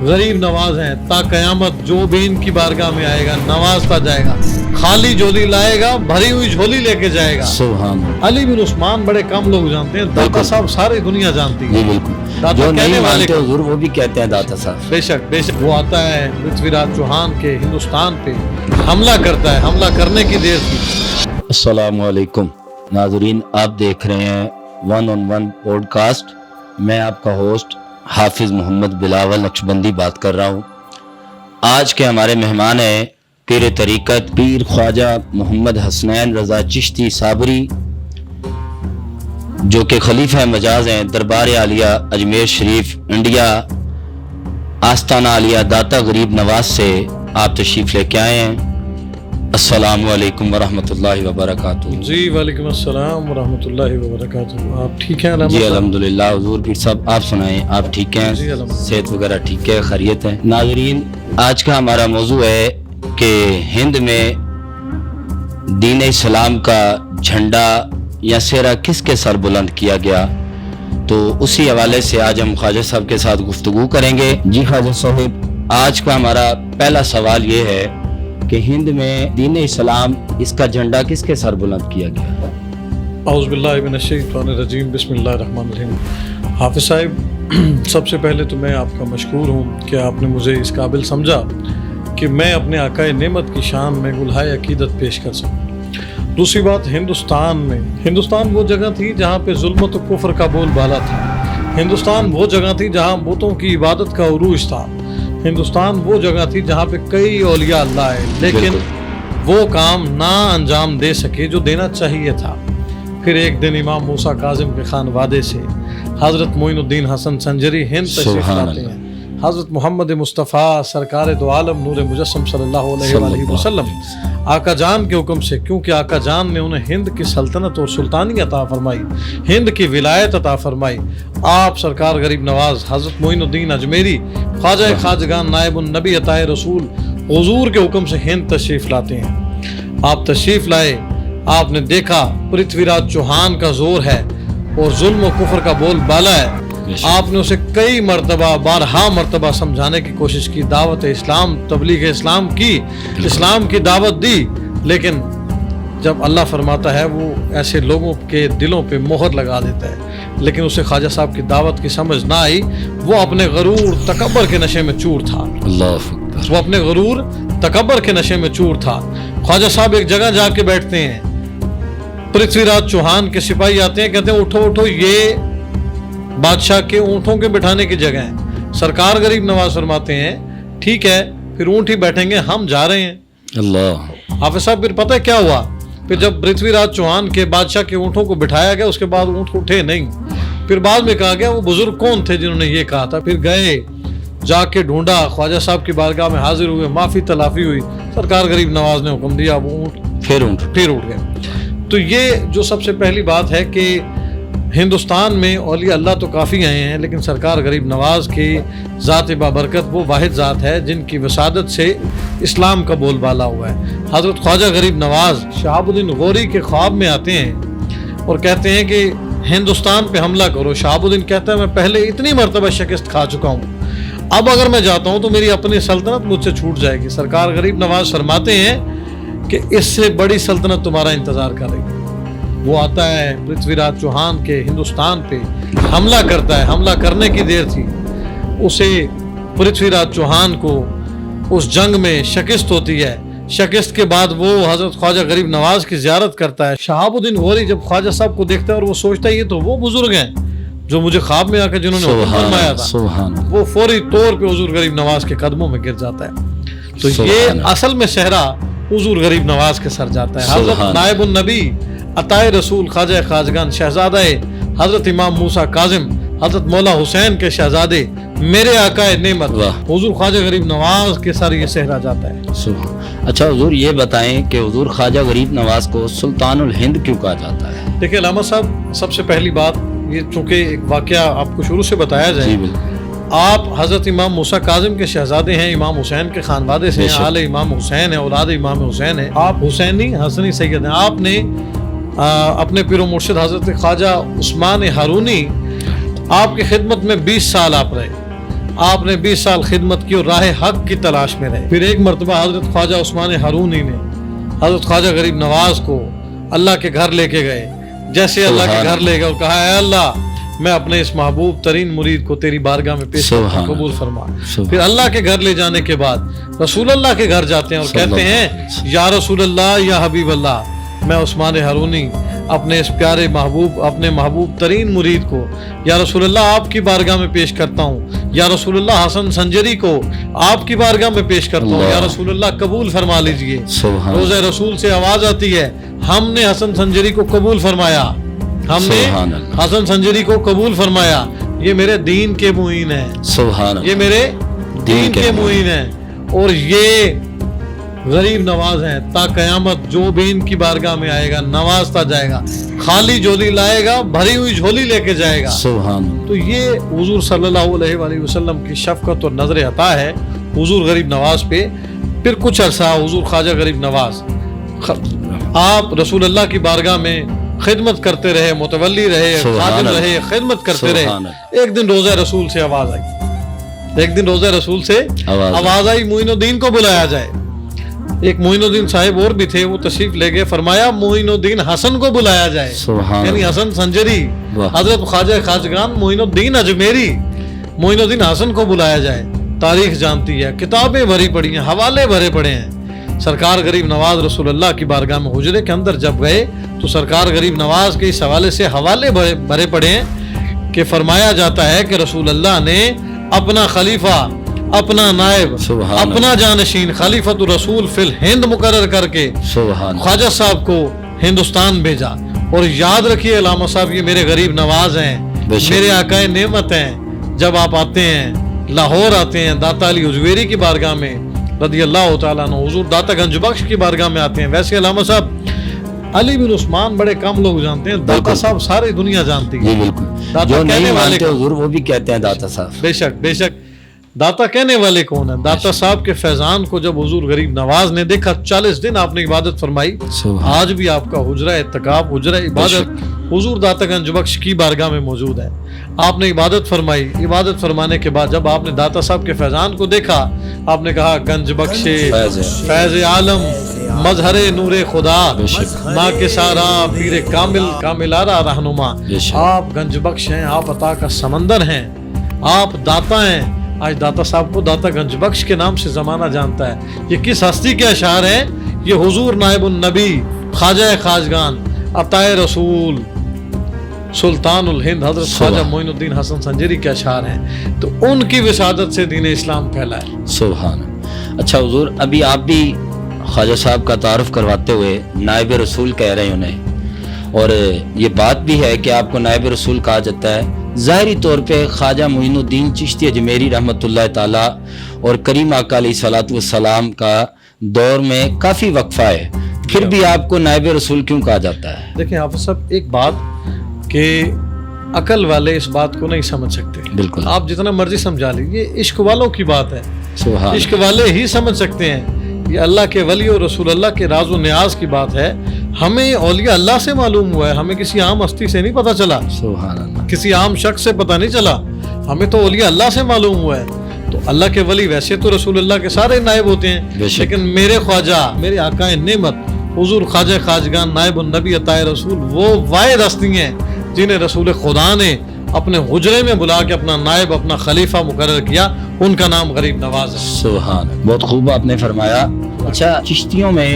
غریب نواز ہیں، تا قیامت جو بھی ان کی بارگاہ میں آئے گا نوازتا جائے گا، خالی جھولی لائے گا بھری ہوئی جھولی لے کے جائے گا۔ سبحان اللہ۔ علی بن عثمان بڑے کم لوگ جانتے ہیں، داتا صاحب ساری دنیا جانتی جی ہے۔ بالکل، داتا جو کہنے نہیں والے مانتے کو حضور وہ بھی کہتے ہیں داتا صاحب۔ بے شک بے شک، وہ آتا ہے پرتھوی راج چوہان کے ہندوستان پہ حملہ کرتا ہے، حملہ کرنے کی دیر تھی۔ السلام علیکم ناظرین، آپ دیکھ رہے ہیں 1 on 1 پوڈ کاسٹ۔ میں آپ کا ہوسٹ حافظ محمد بلاول نقشبندی بات کر رہا ہوں۔ آج کے ہمارے مہمان ہیں پیر طریقت پیر خواجہ محمد حسنین رضا چشتی صابری، جو کہ خلیفہ مجاز ہیں دربار عالیہ اجمیر شریف انڈیا، آستانہ عالیہ داتا غریب نواز سے آپ تشریف لے کے آئے ہیں۔ السلام علیکم ورحمۃ اللہ وبرکاتہ۔ جی وعلیکم السلام ورحمۃ اللہ وبرکاتہ۔ آپ ٹھیک ہیں؟ جی الحمدللہ حضور پیر صاحب، آپ سنائیں، آپ ٹھیک ہیں؟ جی الحمدللہ، صحت وغیرہ ٹھیک ہے، خیریت ہے؟ ناظرین، آج کا ہمارا موضوع ہے کہ ہند میں دین اسلام کا جھنڈا یا سہرہ کس کے سر بلند کیا گیا، تو اسی حوالے سے آج ہم خواجہ صاحب کے ساتھ گفتگو کریں گے۔ جی خواجہ صاحب، آج کا ہمارا پہلا سوال یہ ہے کہ ہند میں دین اسلام اس کا جھنڈا کس کے سر بلند کیا گیا؟ اعوذ باللہ من الشیطان الرجیم، بسم اللہ الرحمن الرحیم۔ حافظ صاحب، سب سے پہلے تو میں آپ کا مشکور ہوں کہ آپ نے مجھے اس قابل سمجھا کہ میں اپنے آقائے نعمت کی شان میں گلہائے عقیدت پیش کر سکوں۔ دوسری بات، ہندوستان وہ جگہ تھی جہاں پہ ظلمت و کفر کا بول بالا تھا۔ ہندوستان وہ جگہ تھی جہاں بتوں کی عبادت کا عروج تھا۔ ہندوستان وہ جگہ تھی جہاں پہ کئی اولیاء اللہ آئے، لیکن وہ کام نہ انجام دے سکے جو دینا چاہیے تھا۔ پھر ایک دن امام موسیٰ کاظم کے خانوادے سے حضرت معین الدین حسن سنجری ہند تشریف لاتے ہیں۔ حضرت محمد مصطفیٰ سرکار دو عالم نور مجسم صلی اللہ علیہ وآلہ وسلم آقا جان کے حکم سے، کیونکہ آقا جان نے انہیں ہند کی سلطنت اور سلطانی عطا فرمائی، ہند کی ولایت عطا فرمائی، آپ سرکار غریب نواز حضرت معین الدین اجمیری خواجہ خواجگان نائب النبی عطا رسول حضور کے حکم سے ہند تشریف لاتے ہیں۔ آپ تشریف لائے، آپ نے دیکھا پرتھوی راج چوہان کا زور ہے اور ظلم و کفر کا بول بالا ہے۔ آپ نے اسے کئی مرتبہ بارہا مرتبہ سمجھانے کی کوشش کی، دعوت اسلام تبلیغ اسلام کی، اسلام کی دعوت دی، لیکن جب اللہ فرماتا ہے وہ ایسے لوگوں کے دلوں پہ مہر لگا دیتا ہے، لیکن اسے خواجہ صاحب کی دعوت کی سمجھ نہ آئی۔ وہ اپنے غرور تکبر کے نشے میں چور تھا، وہ اپنے غرور تکبر کے نشے میں چور تھا۔ خواجہ صاحب ایک جگہ جا کے بیٹھتے ہیں، پرتھوی راج چوہان کے سپاہی آتے ہیں، کہتے ہیں اٹھو اٹھو، یہ بادشاہ کے اونٹوں کے بٹھانے کی جگہ ہے۔ سرکار غریب نواز فرماتے ہیں ٹھیک ہے، پھر اونٹ ہی بیٹھیں گے، ہم جا رہے ہیں۔ اللہ حافظ صاحب، پھر پتہ ہے کیا ہوا؟ پھر جب پرتھوی راج چوہان کے بادشاہ کے اونٹوں کو بٹھایا گیا، اس کے بعد اونٹ اٹھے نہیں۔ پھر بعد میں کہا گیا وہ بزرگ کون تھے جنہوں نے یہ کہا تھا؟ پھر گئے، جا کے ڈھونڈا، خواجہ صاحب کی بارگاہ میں حاضر ہوئے، معافی تلافی ہوئی، سرکار غریب نواز نے حکم دیا، وہ اونٹ پھر اٹھ گئے۔ تو یہ جو سب سے پہلی بات ہے کہ ہندوستان میں اولیاء اللہ تو کافی آئے ہیں، لیکن سرکار غریب نواز کی ذات بابرکت وہ واحد ذات ہے جن کی وسادت سے اسلام کا بول بالا ہوا ہے۔ حضرت خواجہ غریب نواز شہاب الدین غوری کے خواب میں آتے ہیں اور کہتے ہیں کہ ہندوستان پہ حملہ کرو۔ شہاب الدین کہتا ہے میں پہلے اتنی مرتبہ شکست کھا چکا ہوں، اب اگر میں جاتا ہوں تو میری اپنی سلطنت مجھ سے چھوٹ جائے گی۔ سرکار غریب نواز فرماتے ہیں کہ اس سے بڑی سلطنت تمہارا انتظار کر رہی ہے۔ وہ آتا ہے پرتھوی راج چوہان کے ہندوستان پہ حملہ کرتا ہے، حملہ کرنے کی دیر تھی، اسے پرتھوی راج چوہان کو اس جنگ میں شکست ہوتی ہے۔ شکست کے بعد وہ حضرت خواجہ غریب نواز کی زیارت کرتا ہے۔ شہاب الدین غوری جب خواجہ صاحب کو دیکھتا ہے اور وہ سوچتا ہے یہ تو وہ بزرگ ہیں جو مجھے خواب میں آ کے جنہوں نے حکم فرمایا تھا، وہ فوری طور پہ حضور غریب نواز کے قدموں میں گر جاتا ہے۔ تو یہ اصل میں صحرا حضور غریب نواز کے سر جاتا ہے۔ حضرت نائب النبی عطا رسول خواجہ خواجگان شہزادہ حضرت امام موسیٰ کاظم حضرت مولا حسین کے شہزادے میرے آقا نعمت حضور خواجہ غریب نواز کے سر یہ صحرا جاتا ہے۔ اچھا حضور، یہ بتائیں کہ حضور خواجہ غریب نواز کو سلطان الہند کیوں کہا جاتا ہے؟ دیکھیں علامہ صاحب، سب سے پہلی بات یہ، چونکہ ایک واقعہ آپ کو شروع سے بتایا جائے، آپ حضرت امام موسیٰ کاظم کے شہزادے ہیں، امام حسین کے خانوادے سے ہیں، آل امام حسین ہیں، اولاد امام حسین ہیں، آپ حسینی حسنی سید ہیں۔ آپ نے اپنے پیر و مرشد حضرت خواجہ عثمان ہارونی آپ کی خدمت میں 20 سال آپ رہے، آپ نے 20 سال خدمت کی اور راہ حق کی تلاش میں رہے. پھر ایک مرتبہ حضرت خواجہ عثمان ہارونی نے حضرت خواجہ غریب نواز کو اللہ کے گھر لے کے گئے. جیسے اللہ کے گھر لے گئے اور کہا اے اللہ میں اپنے اس محبوب ترین مرید کو تیری بارگاہ میں پیش کرتا ہوں, قبول فرما. پھر اللہ کے گھر لے جانے کے بعد رسول اللہ کے گھر جاتے ہیں اور کہتے ہیں یا رسول اللہ یا حبیب اللہ, میں عثمان ہارونی اپنے اس پیارے محبوب اپنے محبوب ترین مرید کو یا رسول اللہ آپ کی بارگاہ میں پیش کرتا ہوں. یا رسول اللہ حسن سنجری کو آپ کی بارگاہ میں پیش کرتا ہوں. یا رسول اللہ قبول فرما لیجئے. روضہ رسول سے آواز آتی ہے ہم نے حسن سنجری کو قبول فرمایا, ہم نے حسن سنجری کو قبول فرمایا. یہ میرے دین کے معین ہیں, یہ میرے دین کے معین ہیں اور یہ غریب نواز ہیں. تا قیامت جو بھی ان کی بارگاہ میں آئے گا نوازتا جائے گا, خالی جھولی لائے گا, بھری ہوئی جھولی لے کے جائے گا. تو یہ حضور صلی اللہ علیہ وآلہ وسلم کی شفقت اور نظر عطا ہے حضور غریب نواز پہ. پھر کچھ عرصہ حضور خواجہ غریب نواز آپ رسول اللہ کی بارگاہ میں خدمت کرتے رہے, متولی رہے, خادم رہے, خدمت کرتے رہے. ایک دن روضہ رسول سے آواز آئی, ایک دن روضہ رسول سے آواز آئی معین الدین کو بلایا جائے. ایک معین الدین صاحب اور بھی تھے, وہ تشریف لے گئے, فرمایا معین الدین حسن کو بلایا جائے, یعنی حسن سنجری, حضرت خواجہ خواجگان معین الدین اجمیری, معین الدین حسن کو بلایا جائے. تاریخ جانتی ہے, کتابیں بھری پڑی ہیں, حوالے بھرے پڑے ہیں. سرکار غریب نواز رسول اللہ کی بارگاہ میں حجرے کے اندر جب گئے تو سرکار غریب نواز کے اس حوالے سے حوالے بھرے پڑے ہیں کہ فرمایا جاتا ہے کہ رسول اللہ نے اپنا خلیفہ, اپنا نائب, اپنا جانشین خلیفۃ الرسول فی الہند مقرر کر کے خواجہ صاحب کو ہندوستان بھیجا. اور یاد رکھیے علامہ صاحب, یہ میرے غریب نواز ہیں, میرے آقائے نعمت ہیں. جب آپ آتے ہیں لاہور آتے ہیں داتا علی اجویری کی بارگاہ میں رضی اللہ تعالیٰ عنہ, حضور داتا گنج بخش کی بارگاہ میں آتے ہیں. ویسے علامہ صاحب علی بن عثمان بڑے کم لوگ جانتے ہیں, داتا صاحب ساری دنیا جانتی ہے. جو نہیں مانتے حضور وہ بھی کہتے ہیں داتا صاحب. بے شک بے شک. داتا کہنے والے کون ہیں؟ داتا صاحب کے فیضان کو جب حضور غریب نواز نے دیکھا, 40 دن آپ نے عبادت فرمائی. آج بھی آپ کا حجرہ اعتکاف, حجرہ عبادت حضور داتا گنج بخش کی بارگاہ میں موجود ہے. آپ نے عبادت فرمائی. عبادت فرمانے کے بعد جب آپ نے داتا صاحب کے فیضان کو دیکھا, آپ نے کہا گنج بخش فیض عالم مظہر نور خدا ماں کے سارا پیر کامل کاملارا رہنما. آپ گنج بخش ہیں, آپ عطا کا سمندر ہیں, آپ داتا ہیں. آج داتا صاحب کو داتا گنج بخش کے نام سے زمانہ جانتا ہے. یہ کس ہستی کے اشعار ہیں؟ یہ حضور نائب النبی خواجہ خواجگان عطائے رسول سلطان الہند حضرت خواجہ معین الدین حسن سنجری کے اشعار ہیں. تو ان کی وسادت سے دین اسلام پھیلا ہے. سبحان. اچھا حضور, ابھی آپ بھی خواجہ صاحب کا تعارف کرواتے ہوئے نائب رسول کہہ رہے ہیں انہیں, اور یہ بات بھی ہے کہ آپ کو نائب رسول کہا جاتا ہے. ظاہری طور پہ خواجہ معین الدین چشتی اجمیری رحمۃ اللہ تعالیٰ اور کریم آقا علیہ الصلوۃ والسلام کا دور میں کافی وقفہ ہے, پھر بھی آپ کو نائب رسول کیوں کہا جاتا ہے؟ دیکھیں آپ سب, ایک بات کہ عقل والے اس بات کو نہیں سمجھ سکتے. بالکل, آپ جتنا مرضی سمجھا لیجیے, عشق والوں کی بات ہے. عشق والے ہی سمجھ سکتے ہیں. یہ اللہ کے ولی اور رسول اللہ کے راز و نیاز کی بات ہے. ہمیں اولیاء اللہ سے معلوم ہوا ہے, ہمیں کسی عام ہستی سے نہیں پتہ چلا, سبحان اللہ, کسی عام شخص سے پتہ نہیں چلا, ہمیں تو اولیاء اللہ سے معلوم ہوا ہے. تو اللہ کے ولی ویسے تو رسول اللہ کے سارے نائب ہوتے ہیں, لیکن میرے خواجہ, میرے آقائے نعمت حضور خواجہ خواجگان نائب النبی عطائے رسول وہ واحد ہستی ہیں جنہیں رسول خدا نے اپنے حجرے میں بلا کے اپنا نائب, اپنا خلیفہ مقرر کیا. ان کا نام غریب نواز ہے. سبحان, بہت خوب آپ نے فرمایا. اچھا, چشتیوں میں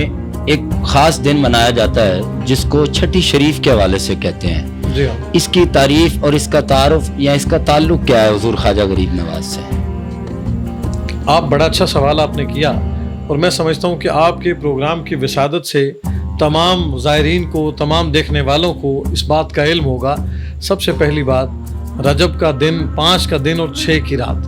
ایک خاص دن منایا جاتا ہے جس کو چھٹی شریف کے حوالے سے کہتے ہیں. جی ہاں. اس کی تعریف اور اس کا تعارف یا اس کا تعلق کیا ہے حضور خواجہ غریب نواز سے؟ آپ بڑا اچھا سوال آپ نے کیا, اور میں سمجھتا ہوں کہ آپ کے پروگرام کی وسادت سے تمام زائرین کو, تمام دیکھنے والوں کو اس بات کا علم ہوگا. سب سے پہلی بات, رجب کا دن, 5 کا دن اور 6 کی رات,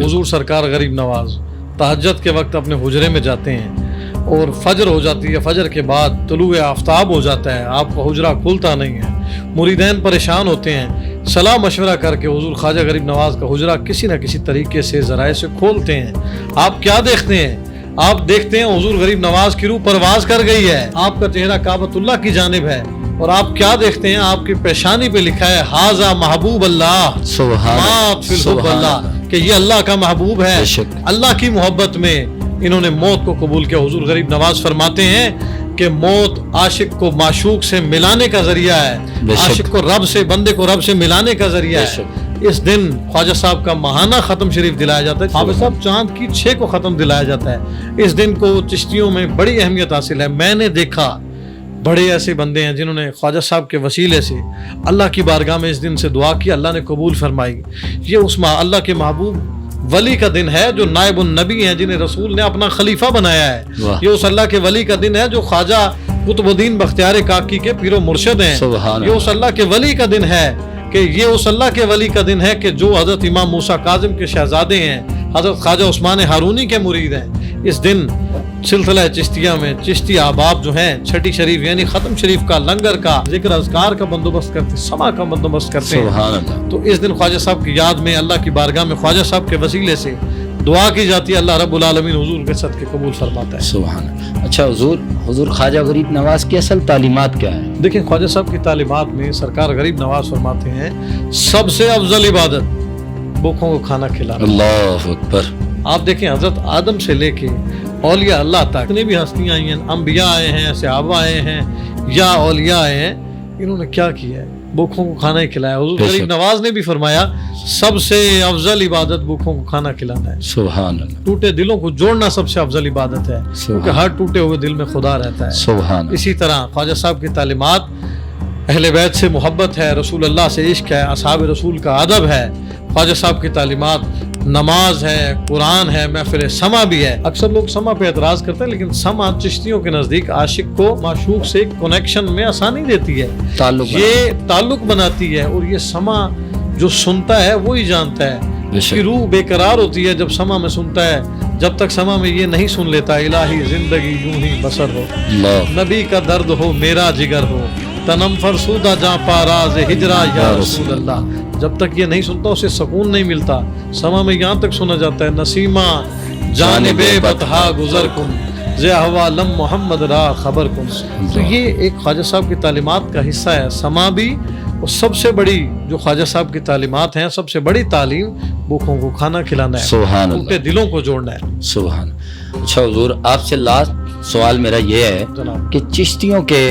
حضور سرکار غریب نواز تہجد کے وقت اپنے حجرے میں جاتے ہیں اور فجر ہو جاتی ہے. فجر کے بعد طلوع آفتاب ہو جاتا ہے, آپ کا حجرہ کھلتا نہیں ہے. مریدین پریشان ہوتے ہیں, صلاح مشورہ کر کے حضور خواجہ غریب نواز کا حجرہ کسی نہ کسی طریقے سے ذرائع سے کھولتے ہیں. آپ کیا دیکھتے ہیں؟ آپ دیکھتے ہیں حضور غریب نواز کی روح پرواز کر گئی ہے, آپ کا چہرہ کعبۃ اللہ کی جانب ہے, اور آپ کیا دیکھتے ہیں؟ آپ کی پیشانی پہ لکھا ہے ہاذا محبوب اللہ مات فی الحب اللہ, کہ یہ اللہ کا محبوب ہے, بے شک. اللہ کی محبت میں انہوں نے موت کو قبول کیا. حضور غریب نواز فرماتے ہیں کہ موت عاشق کو معشوق سے ملانے کا ذریعہ ہے, بے شک. عاشق کو رب سے, بندے کو رب سے ملانے کا ذریعہ بے ہے. شک. اس دن خواجہ صاحب کا ماہانہ ختم شریف دلایا جاتا ہے. حافظ صاحب چاند کی 6 کو ختم دلایا جاتا ہے. اس دن کو چشتیوں میں بڑی اہمیت حاصل ہے. میں نے دیکھا بڑے ایسے بندے ہیں جنہوں نے خواجہ صاحب کے وسیلے سے اللہ کی بارگاہ میں اس دن سے دعا کی, اللہ نے قبول فرمائی. یہ اس اللہ کے محبوب ولی کا دن ہے جو نائب النبی ہیں, جنہیں رسول نے اپنا خلیفہ بنایا ہے. یہ اس اللہ کے ولی کا دن ہے جو خواجہ قطب الدین بختیار کاکی کے پیر و مرشد ہیں. یہ اس اللہ کے ولی کا دن ہے کہ یہ اس اللہ کے ولی کا دن ہے کہ جو حضرت امام موسیٰ کاظم کے شہزادے ہیں, حضرت خواجہ عثمان ہارونی کے مرید ہیں. اس دن سلسلہ چشتیہ میں چشتی احباب جو ہیں چھٹی شریف یعنی ختم شریف کا, لنگر کا, ذکر اذکار کا بندوبست کرتے, سما کا بندوبست کرتے ہیں. تو اس دن خواجہ صاحب کی یاد میں اللہ کی بارگاہ میں خواجہ صاحب کے وسیلے سے دعا کی جاتی ہے. اللہ رب العالمین حضور کے صدقے قبول فرماتا ہے. سبحان اللہ. اچھا حضور خواجہ غریب نواز کی اصل تعلیمات کیا ہیں؟ دیکھیں خواجہ صاحب کی تعلیمات میں سرکار غریب نواز فرماتے ہیں سب سے افضل عبادت بھوکھوں کو کھانا کھلانا. اللہ اکبر. آپ دیکھیں حضرت آدم سے لے کے اولیاء اللہ تک جتنی بھی ہستیاں آئی ہیں, انبیاء آئے ہیں, صحابہ آئے ہیں یا اولیاء آئے ہیں, انہوں نے کیا کیا ہے؟ بھوکھوں کو کھانا ہی کھلایا. حضور غریب نواز نے بھی فرمایا سب سے افضل عبادت بھوکھوں کو کھانا کھلانا ہے. سبحان اللہ. ٹوٹے دلوں کو جوڑنا سب سے افضل عبادت ہے, کیونکہ ہر ٹوٹے ہوئے دل میں خدا رہتا ہے. سبحان اللہ. اسی طرح خواجہ صاحب کی تعلیمات اہل بیت سے محبت ہے, رسول اللہ سے عشق ہے, اصحاب رسول کا ادب ہے. خواجہ صاحب کی تعلیمات نماز ہے, قرآن ہے, محفل سما بھی ہے. اکثر لوگ سما پہ اعتراض کرتے ہیں, لیکن سما چشتیوں کے نزدیک عاشق کو معشوق سے کنیکشن میں آسانی دیتی ہے, یہ تعلق بناتی ہے. اور یہ سما جو سنتا ہے وہی جانتا ہے. اس کی روح بے قرار ہوتی ہے جب سما میں سنتا ہے. جب تک سما میں یہ نہیں سن لیتا الہی زندگی یوں ہی بسر ہو, نبی کا درد ہو میرا جگر ہو, تنم فرسودہ جاں پاراز ہجرا یا رسول اللہ, جب تک یہ نہیں سنتا اسے سکون نہیں ملتا. سما میں یہاں تک سنا جاتا ہے نسیمہ جانب بطحا گزر کن زی ہوا لم محمد را خبر کن. تو یہ ایک خواجہ صاحب کی تعلیمات کا حصہ ہے سما بھی. اور سب سے بڑی جو خواجہ صاحب کی تعلیمات ہیں, سب سے بڑی تعلیم بھوکھوں کو کھانا کھلانا ہے, ٹوٹے دلوں کو جوڑنا ہے. سبحان. اچھا حضور آپ سے لاسٹ سوال میرا یہ ہے کہ چشتیوں کے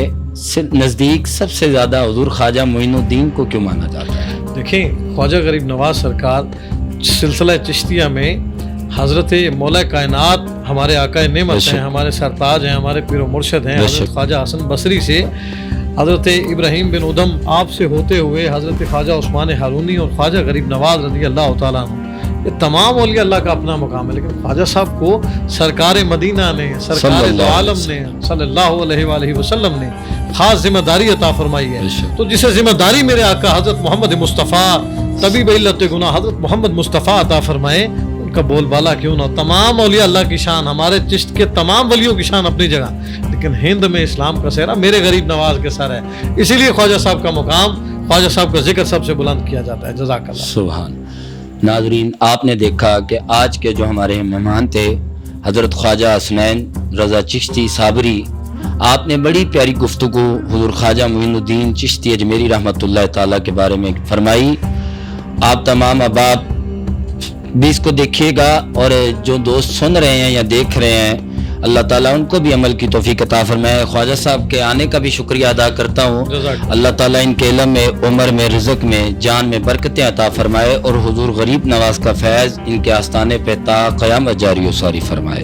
نزدیک سب سے زیادہ حضور خواجہ معین الدین کو کیوں مانا جاتا ہے؟ دیکھیں خواجہ غریب نواز سرکار سلسلہ چشتیہ میں حضرت مولا کائنات ہمارے آقا نعمت ہیں, ہمارے سرتاج ہیں, ہمارے پیر و مرشد ہیں, حضرت خواجہ حسن بصری سے حضرت ابراہیم بن ادم آپ سے ہوتے ہوئے حضرت خواجہ عثمان ہارونی اور خواجہ غریب نواز رضی اللہ تعالیٰ عنہ, یہ تمام اولیاء اللہ کا اپنا مقام ہے. لیکن خواجہ صاحب کو سرکار مدینہ نے, سرکار دو عالم نے صلی اللہ علیہ وآلہ وسلم نے خاص ذمہ داری عطا فرمائی ہے. تو جسے ذمہ داری میرے آقا حضرت محمد مصطفیٰ طبیب علت گناہ حضرت محمد مصطفیٰ عطا فرمائے, ان کا بول بالا کیوں نہ. تمام اولیاء اللہ کی شان, ہمارے چشت کے تمام ولیوں کی شان اپنی جگہ, لیکن ہند میں اسلام کا سہرا میرے غریب نواز کے سر ہے. اسی لیے خواجہ صاحب کا مقام, خواجہ صاحب کا ذکر سب سے بلند کیا جاتا ہے. جزاک اللہ. سبحان. ناظرین آپ نے دیکھا کہ آج کے جو ہمارے مہمان تھے حضرت خواجہ حسنین رضا چشتی صابری, آپ نے بڑی پیاری گفتگو حضور خواجہ معین الدین چشتی اجمیری رحمۃ اللہ تعالیٰ کے بارے میں فرمائی. آپ تمام احباب بھی اس کو دیکھیے گا, اور جو دوست سن رہے ہیں یا دیکھ رہے ہیں اللہ تعالیٰ ان کو بھی عمل کی توفیق عطا فرمائے. خواجہ صاحب کے آنے کا بھی شکریہ ادا کرتا ہوں. اللہ تعالیٰ ان کے علم میں, عمر میں, رزق میں, جان میں برکتیں عطا فرمائے, اور حضور غریب نواز کا فیض ان کے آستانے پہ تا قیامت جاری و ساری فرمائے.